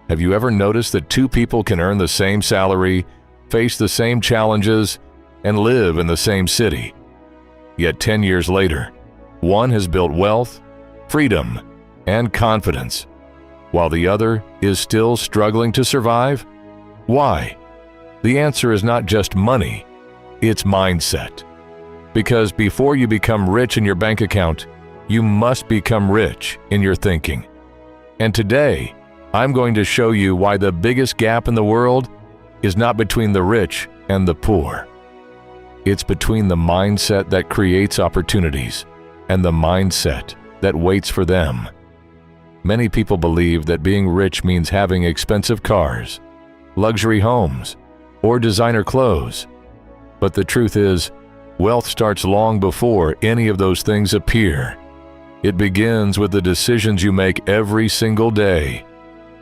Have you ever noticed that two people can earn the same salary, face the same challenges, and live in the same city? Yet 10 years later, one has built wealth, freedom, and confidence, while the other is still struggling to survive? Why? The answer is not just money, it's mindset. Because before you become rich in your bank account, you must become rich in your thinking. And today, I'm going to show you why the biggest gap in the world is not between the rich and the poor. It's between the mindset that creates opportunities and the mindset that waits for them. Many people believe that being rich means having expensive cars, luxury homes, or designer clothes. But the truth is, wealth starts long before any of those things appear. It begins with the decisions you make every single day.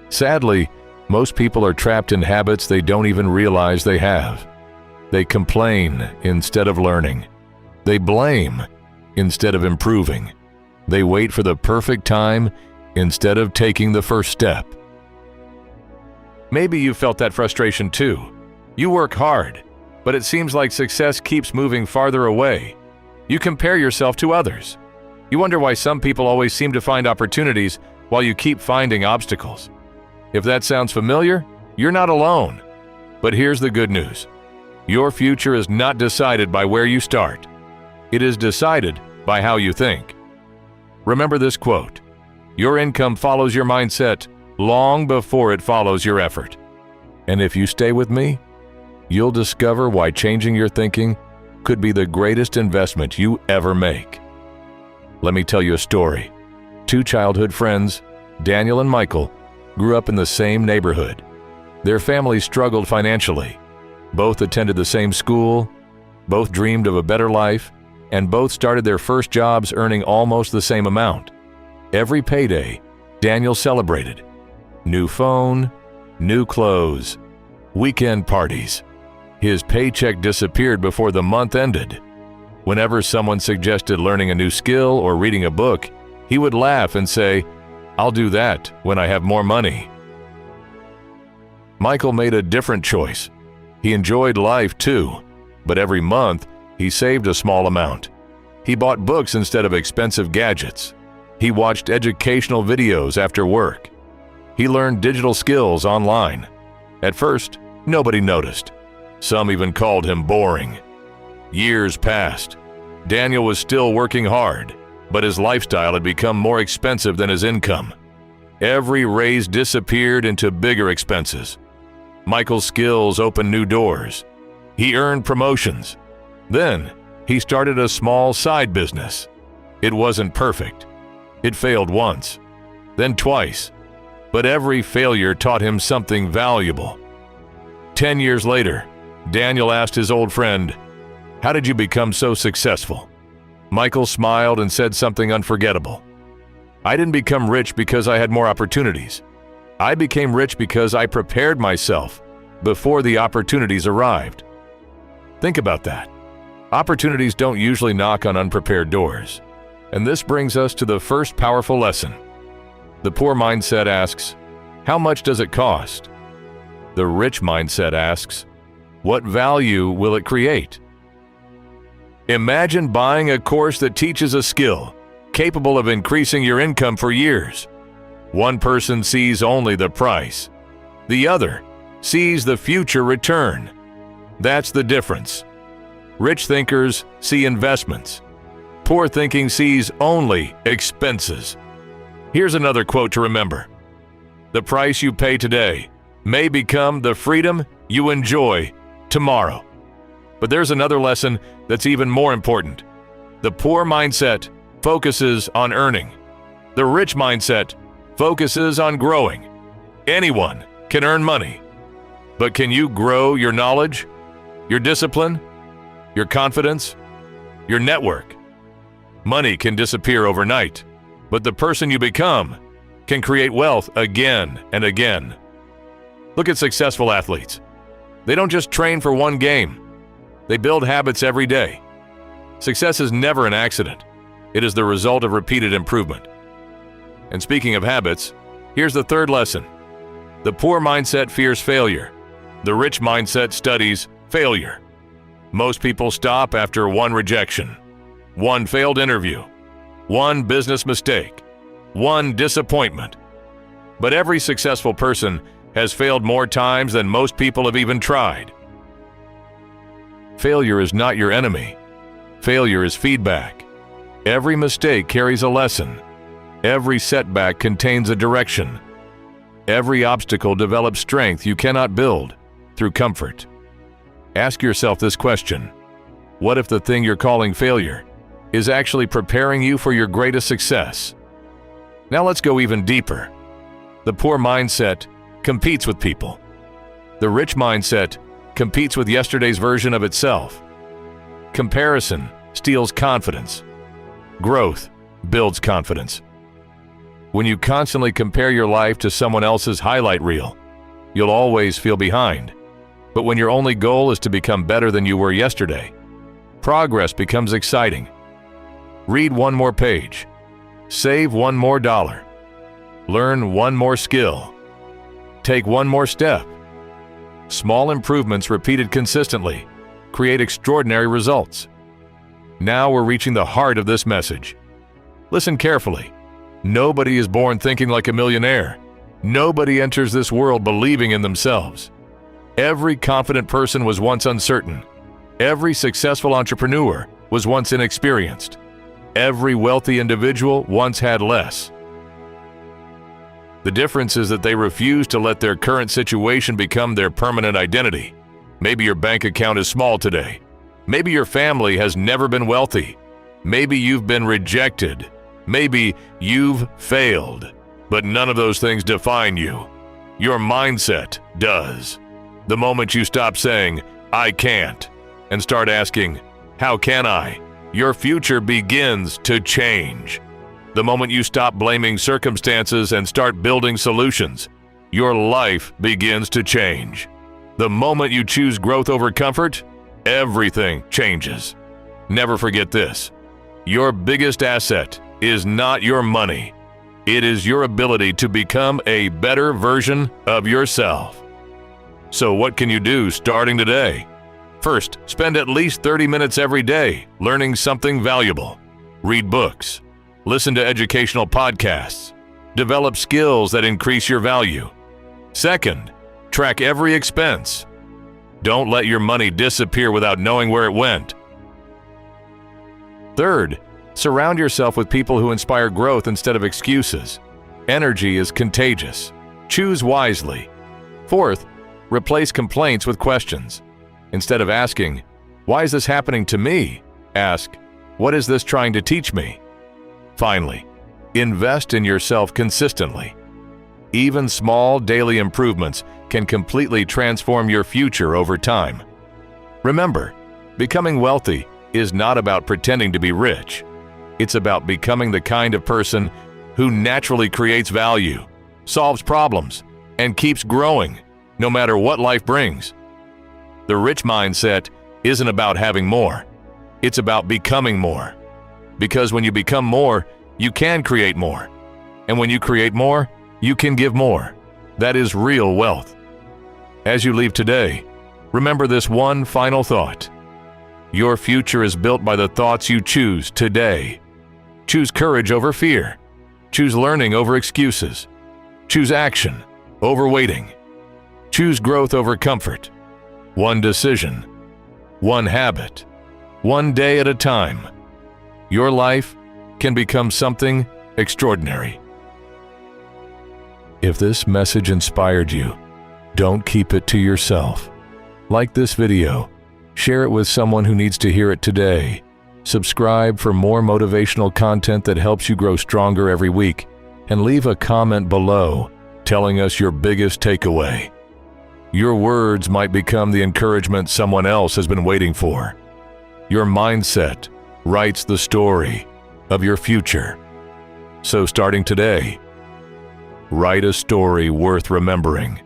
Sadly, most people are trapped in habits they don't even realize they have. They complain instead of learning. They blame instead of improving. They wait for the perfect time instead of taking the first step. Maybe you felt that frustration too. You work hard, but it seems like success keeps moving farther away. You compare yourself to others. You wonder why some people always seem to find opportunities while you keep finding obstacles. If that sounds familiar, you're not alone. But here's the good news. Your future is not decided by where you start. It is decided by how you think. Remember this quote: "Your income follows your mindset long before it follows your effort." And if you stay with me, you'll discover why changing your thinking could be the greatest investment you ever make. Let me tell you a story. Two childhood friends, Daniel and Michael, grew up in the same neighborhood. Their families struggled financially. Both attended the same school, both dreamed of a better life, and both started their first jobs earning almost the same amount. Every payday, Daniel celebrated. New phone, new clothes, weekend parties. His paycheck disappeared before the month ended. Whenever someone suggested learning a new skill or reading a book, he would laugh and say, "I'll do that when I have more money." Michael made a different choice. He enjoyed life too, but every month he saved a small amount. He bought books instead of expensive gadgets. He watched educational videos after work. He learned digital skills online. At first, nobody noticed. Some even called him boring. Years passed. Daniel was still working hard, but his lifestyle had become more expensive than his income. Every raise disappeared into bigger expenses. Michael's skills opened new doors. He earned promotions. Then, he started a small side business. It wasn't perfect. It failed once, then twice, but every failure taught him something valuable. 10 years later, Daniel asked his old friend, "How did you become so successful?" Michael smiled and said something unforgettable. "I didn't become rich because I had more opportunities. I became rich because I prepared myself before the opportunities arrived." Think about that. Opportunities don't usually knock on unprepared doors. And this brings us to the first powerful lesson. The poor mindset asks, "How much does it cost?" The rich mindset asks, "What value will it create?" Imagine buying a course that teaches a skill capable of increasing your income for years. One person sees only the price. The other sees the future return. That's the difference. Rich thinkers see investments. Poor thinking sees only expenses. Here's another quote to remember. The price you pay today may become the freedom you enjoy tomorrow. But there's another lesson that's even more important. The poor mindset focuses on earning. The rich mindset focuses on growing. Anyone can earn money. But can you grow your knowledge, your discipline, your confidence, your network? Money can disappear overnight, but the person you become can create wealth again and again. Look at successful athletes. They don't just train for one game. They build habits every day. Success is never an accident. It is the result of repeated improvement. And speaking of habits, here's the third lesson. The poor mindset fears failure. The rich mindset studies failure. Most people stop after one rejection, one failed interview, one business mistake, one disappointment. But every successful person has failed more times than most people have even tried. Failure is not your enemy. Failure is feedback. Every mistake carries a lesson. Every setback contains a direction. Every obstacle develops strength you cannot build through comfort. Ask yourself this question: what if the thing you're calling failure is actually preparing you for your greatest success? Now let's go even deeper. The poor mindset competes with people. The rich mindset competes with yesterday's version of itself. Comparison steals confidence. Growth builds confidence. When you constantly compare your life to someone else's highlight reel, you'll always feel behind. But when your only goal is to become better than you were yesterday, progress becomes exciting. Read one more page. Save one more dollar. Learn one more skill. Take one more step. Small improvements repeated consistently create extraordinary results. Now we're reaching the heart of this message. Listen carefully. Nobody is born thinking like a millionaire. Nobody enters this world believing in themselves. Every confident person was once uncertain. Every successful entrepreneur was once inexperienced. Every wealthy individual once had less. The difference is that they refuse to let their current situation become their permanent identity. Maybe your bank account is small today. Maybe your family has never been wealthy. Maybe you've been rejected. Maybe you've failed. But none of those things define you. Your mindset does. The moment you stop saying, "I can't," and start asking, "How can I?" your future begins to change. The moment you stop blaming circumstances and start building solutions, your life begins to change. The moment you choose growth over comfort, everything changes. Never forget this: your biggest asset is not your money. It is your ability to become a better version of yourself. So what can you do starting today? First, spend at least 30 minutes every day learning something valuable. Read books. Listen to educational podcasts. Develop skills that increase your value. Second, track every expense. Don't let your money disappear without knowing where it went. Third, surround yourself with people who inspire growth instead of excuses. Energy is contagious. Choose wisely. Fourth, replace complaints with questions. Instead of asking, "Why is this happening to me?" ask, "What is this trying to teach me?" Finally, invest in yourself consistently. Even small daily improvements can completely transform your future over time. Remember, becoming wealthy is not about pretending to be rich. It's about becoming the kind of person who naturally creates value, solves problems, and keeps growing, no matter what life brings. The rich mindset isn't about having more. It's about becoming more. Because when you become more, you can create more. And when you create more, you can give more. That is real wealth. As you leave today, remember this one final thought. Your future is built by the thoughts you choose today. Choose courage over fear. Choose learning over excuses. Choose action over waiting. Choose growth over comfort. One decision, one habit, one day at a time. Your life can become something extraordinary. If this message inspired you, don't keep it to yourself. Like this video, share it with someone who needs to hear it today. Subscribe for more motivational content that helps you grow stronger every week, and leave a comment below telling us your biggest takeaway. Your words might become the encouragement someone else has been waiting for. Your mindset writes the story of your future. So starting today, write a story worth remembering.